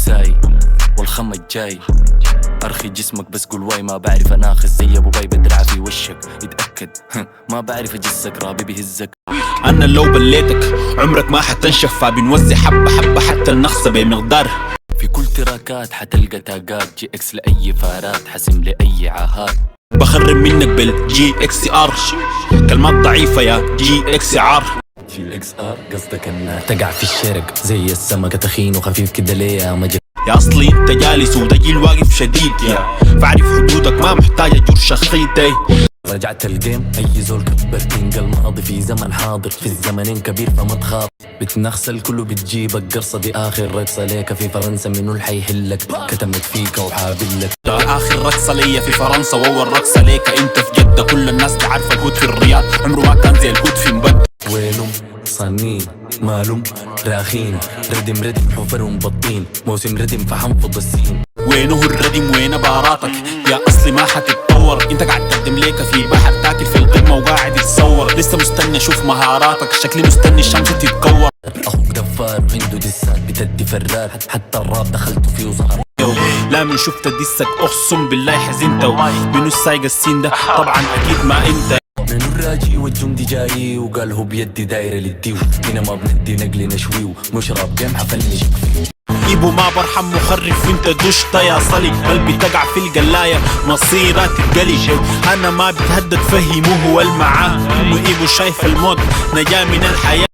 ساي والخمج جاي أرخي جسمك بس قول واي. ما بعرف أناخذ زي أبو باي بدرع في وشك يتأكد ما بعرف أجسك رابي بهزك. أنا لو بليتك عمرك ما حتنشف، فبنوزع حبة حبة حتى النخسة بمقدار. في كل تراكات حتلقى تاقات جي اكس لأي فارات حسم لأي عاهات. بخرب منك بالجي اكس ار، كلمات ضعيفة يا جي اكس ار. جي اكس ار قصدك انها تقع في الشرق زي السمكة تخين وخفيف كده ليه يا مجد. يا اصلي انت جالس ودجيل واقف شديد يا، فاعرف حدودك ما محتاجة جرش خيطي. رجعت الجيم اي زول كبر تنقى الماضي في زمن حاضر في الزمنين كبير فما تخاف. بتنخسل كله بتجيبك قرصة دي اخر رقصة ليك في فرنسا منو الحي يحلك كتمت فيك وحابلك. اخر رقصة ليا في فرنسا واول رقصة ليك انت في جدة. كل الناس تعرف الهود في الرياض عمره ما كان زي الهود في مبدأ. وينهم صانين مالهم راخين ردم حفرهم بطين موسم ردم فحنفض السين. وينه الردم وين باراتك يا اصلي ما حتتطور. انت قاعد تقدم ليك في بحر تاكل في القمة وقاعد تصور. لسه مستني اشوف مهاراتك شكلي مستني الشمس تتكور. اخوك دفار عنده دسات بتدي فرار حتى الراب دخلته فيه وظهر. لا من شفت دسك اقسم بالله حزنت. منو السايق السين ده طبعا اكيد ما انت. من الراجي والجندي جاي وقال هو بيدي دايرة للديو. هنا ما بندي نقل نشويو مشرب جمحة فنش ايبو ما برحم مخرف وانت دشطة يا صلي. قلبي تقع في القلاية مصيرك تتقلي. انا ما بتهدد فهمه هو المعاه. وايبو شايف الموت نجاة من الحياة.